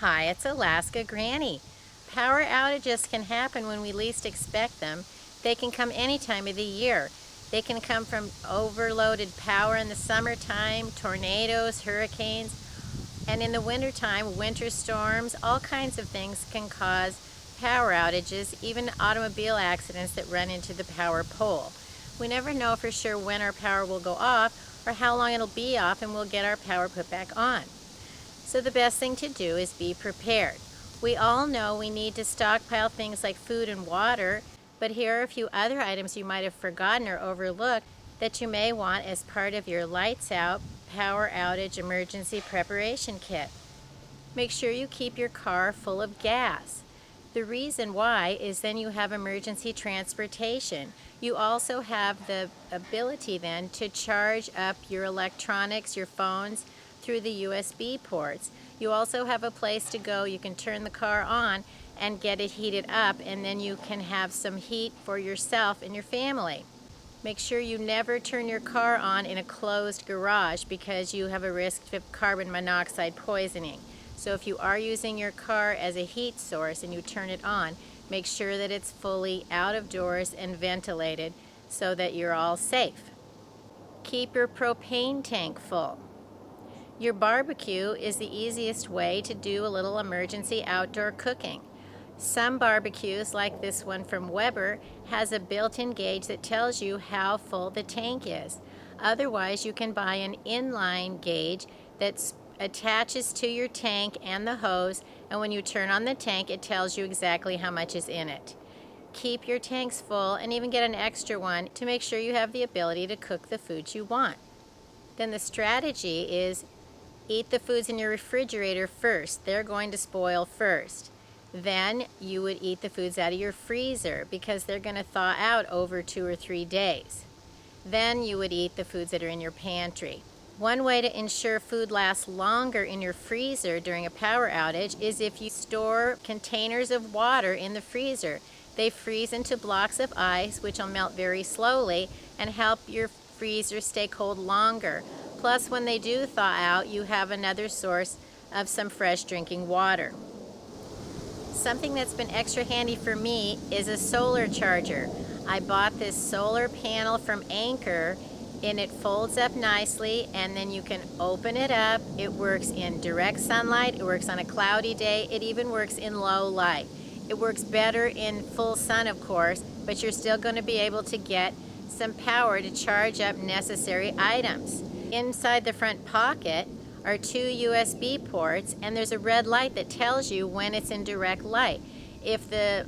Hi, it's Alaska Granny. Power outages can happen when we least expect them. They can come any time of the year. They can come from overloaded power in the summertime, tornadoes, hurricanes, and in the wintertime, winter storms. All kinds of things can cause power outages, even automobile accidents that run into the power pole. We never know for sure when our power will go off or how long it'll be off, and we'll get our power put back on. So the best thing to do is be prepared. We all know we need to stockpile things like food and water, but here are a few other items you might have forgotten or overlooked that you may want as part of your lights out power outage emergency preparation kit. Make sure you keep your car full of gas. The reason why is then you have emergency transportation. You also have the ability then to charge up your electronics, your phones, through the USB ports. You also have a place to go. You can turn the car on and get it heated up, and then you can have some heat for yourself and your family. Make sure you never turn your car on in a closed garage because you have a risk of carbon monoxide poisoning. So if you are using your car as a heat source and you turn it on, make sure that it's fully out of doors and ventilated so that you're all safe. Keep your propane tank full. Your barbecue is the easiest way to do a little emergency outdoor cooking. Some barbecues, like this one from Weber, has a built-in gauge that tells you how full the tank is. Otherwise, you can buy an inline gauge that attaches to your tank and the hose, and when you turn on the tank, it tells you exactly how much is in it. Keep your tanks full and even get an extra one to make sure you have the ability to cook the foods you want. Then the strategy is eat the foods in your refrigerator first. They're going to spoil first. Then you would eat the foods out of your freezer because they're going to thaw out over 2 or 3 days. Then you would eat the foods that are in your pantry. One way to ensure food lasts longer in your freezer during a power outage is if you store containers of water in the freezer. They freeze into blocks of ice, which will melt very slowly and help your freezer stay cold longer. Plus, when they do thaw out, you have another source of some fresh drinking water. Something that's been extra handy for me is a solar charger. I bought this solar panel from Anchor, and it folds up nicely, and then you can open it up. It works in direct sunlight, it works on a cloudy day, it even works in low light. It works better in full sun, of course, but you're still going to be able to get some power to charge up necessary items. Inside the front pocket are 2 USB ports, and there's a red light that tells you when it's in direct light. If the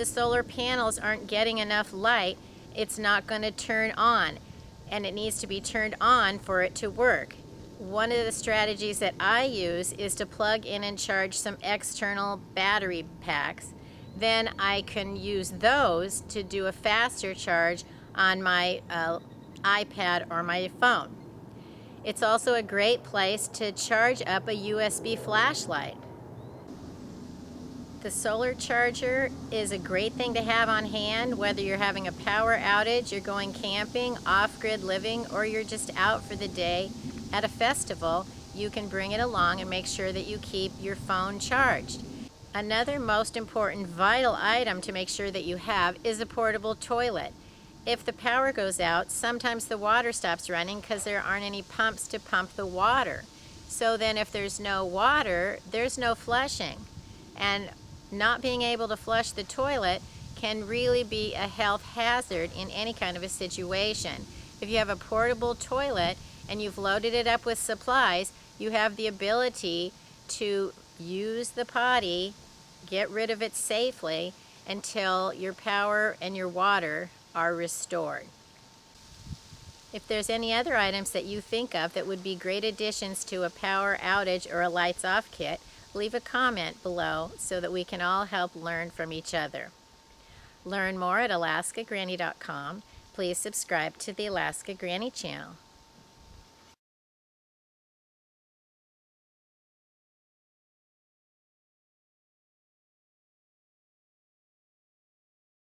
solar panels aren't getting enough light, it's not going to turn on, and it needs to be turned on for it to work. One of the strategies that I use is to plug in and charge some external battery packs. Then I can use those to do a faster charge on my iPad or my phone. It's also a great place to charge up a USB flashlight. The solar charger is a great thing to have on hand, whether you're having a power outage, you're going camping, off-grid living, or you're just out for the day at a festival. You can bring it along and make sure that you keep your phone charged. Another most important vital item to make sure that you have is a portable toilet. If the power goes out, sometimes the water stops running because there aren't any pumps to pump the water. So then if there's no water, there's no flushing. And not being able to flush the toilet can really be a health hazard in any kind of a situation. If you have a portable toilet and you've loaded it up with supplies, you have the ability to use the potty, get rid of it safely until your power and your water are restored. If there's any other items that you think of that would be great additions to a power outage or a lights off kit, leave a comment below so that we can all help learn from each other. Learn more at alaskagranny.com. Please subscribe to the Alaska Granny channel.